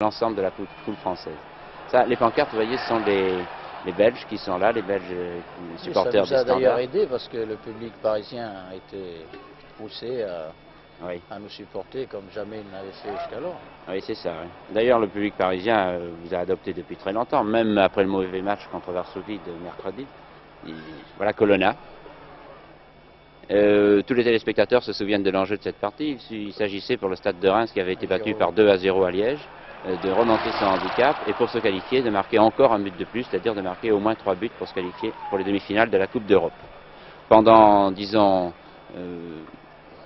l'ensemble de la foule française. Ça, les pancartes, vous voyez, ce sont les Belges qui sont là, les Belges les supporters du Standard. Ça nous a d'ailleurs aidé parce que le public parisien a été poussé à nous supporter comme jamais il n'avait fait jusqu'alors. Oui, c'est ça. Oui. D'ailleurs, le public parisien vous a adopté depuis très longtemps, même après le mauvais match contre Varsovie de mercredi. Voilà Colonna. Tous les téléspectateurs se souviennent de l'enjeu de cette partie. Il s'agissait pour le Stade de Reims, qui avait été battu par 2-0 à Liège, de remonter son handicap et pour se qualifier, de marquer encore un but de plus, c'est-à-dire de marquer au moins 3 buts pour se qualifier pour les demi-finales de la Coupe d'Europe. Pendant, disons,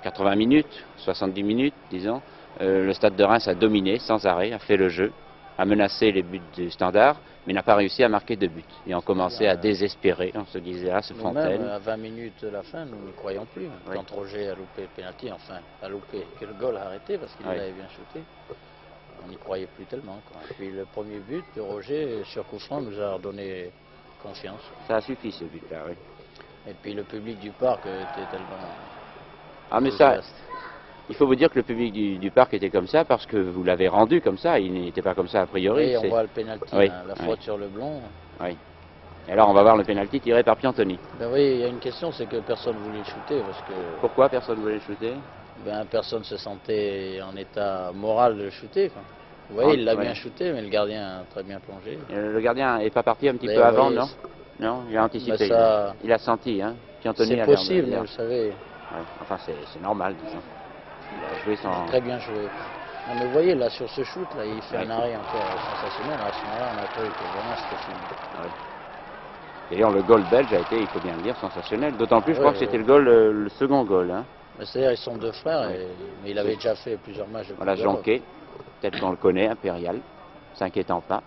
80 minutes, 70 minutes, disons, le Stade de Reims a dominé sans arrêt, a fait le jeu, a menacé les buts du Standard, mais n'a pas réussi à marquer de buts. Et on commençait à désespérer, on se disait, ah, ce Fontaine. Même à 20 minutes de la fin, nous ne croyons plus. Oui. Quand Roger a loupé le pénalty, enfin, a loupé, que le goal a arrêté parce qu'il l'avait bien shooté. On n'y croyait plus tellement. Quoi. Et puis le premier but de Roger sur coup franc nous a redonné confiance. Ça a suffi ce but-là, oui. Et puis le public du parc était tellement... Ah mais ça, il faut vous dire que le public du parc était comme ça parce que vous l'avez rendu comme ça, il n'était pas comme ça a priori. Oui, on voit le pénalty, oui, la faute sur le blond. Oui. Et alors on va voir le pénalty tiré par Piantoni. Ben oui, il y a une question, c'est que personne ne voulait le shooter parce que... Pourquoi personne ne voulait le shooter? Ben personne se sentait en état moral de le shooter. Quoi. Vous voyez, il l'a bien shooté, mais le gardien a très bien plongé. Le gardien n'est pas parti un petit peu avant, non? Non, il a anticipé, ça... il a senti, hein. C'est possible, vous le savez. Ouais. Enfin, c'est normal, disons. Il a joué sans... Très bien joué. Non, mais vous voyez, là, sur ce shoot, là, il fait un arrêt encore sensationnel. À ce moment-là, on a cru que vraiment c'était fini. Ouais. D'ailleurs, le goal belge a été, il faut bien le dire, sensationnel. D'autant plus, je crois que c'était le goal, le second goal. Hein. C'est-à-dire, ils sont deux frères, mais il avait déjà fait plusieurs matchs de Coupe d'Europe. Voilà, Jonquet, peut-être qu'on le connaît, impérial, s'inquiétant pas,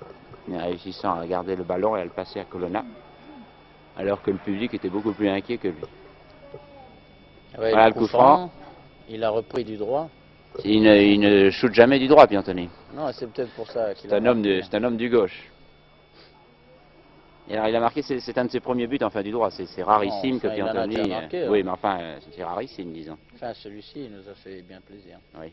mais réussissant à garder le ballon et à le passer à Colonna, alors que le public était beaucoup plus inquiet que lui. Ouais, voilà le coup franc. Il a repris du droit. Il ne shoot jamais du droit, Piantoni. Non, c'est peut-être pour ça qu'il a marqué. C'est un homme du gauche. Et alors il a marqué, c'est un de ses premiers buts, enfin du droit, c'est rarissime que Piantoni... Marqué, oui, mais enfin, c'est rarissime, disons. Enfin, celui-ci, il nous a fait bien plaisir. Oui.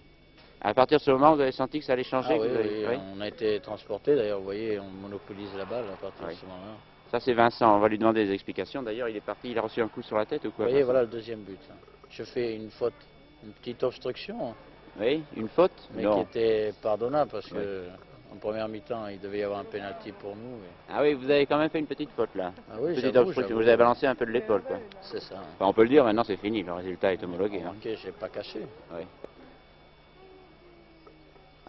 À partir de ce moment, vous avez senti que ça allait changer? Oui, on a été transporté, d'ailleurs, vous voyez, on monopolise la balle à partir de ce moment-là. Ça c'est Vincent, on va lui demander des explications. D'ailleurs, il est parti, il a reçu un coup sur la tête ou quoi? Vous voyez, voilà le deuxième but. Là. Je fais une faute, une petite obstruction. Oui, une faute? Mais qui était pardonnable parce que en première mi-temps, il devait y avoir un pénalty pour nous. Ah oui, vous avez quand même fait une petite faute là. Ah oui, petite obstruction. Vous avez balancé un peu de l'épaule, quoi. C'est ça. Enfin, on peut le dire, maintenant c'est fini, le résultat est homologué. Ok, je n'ai pas caché. Oui.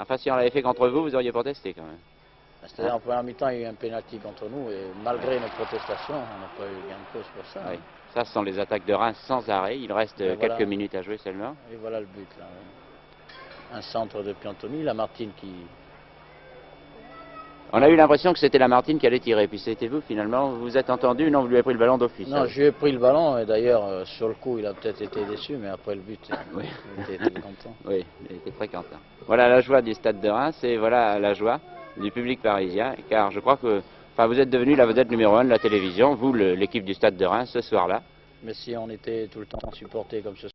Enfin, si on l'avait fait contre vous, vous auriez protesté quand même. C'est-à-dire en première mi-temps, il y a eu un pénalty contre nous et malgré nos protestations, on n'a pas eu gain de cause pour ça. Oui. Ça, ce sont les attaques de Reims sans arrêt. Il reste quelques minutes à jouer seulement. Et voilà le but là. Un centre de Piantoni, Lamartine qui... On a eu l'impression que c'était Lamartine qui allait tirer, puis c'était vous finalement, vous vous êtes entendu, non, vous lui avez pris le ballon d'office. Non, je lui ai pris le ballon, et d'ailleurs, sur le coup, il a peut-être été déçu, mais après le but, il était très content. Oui, il était très content. Voilà la joie du Stade de Reims, et voilà la joie du public parisien, car je crois que vous êtes devenu la vedette numéro 1 de la télévision, vous, l'équipe du Stade de Reims, ce soir-là. Mais si on était tout le temps supporté comme ce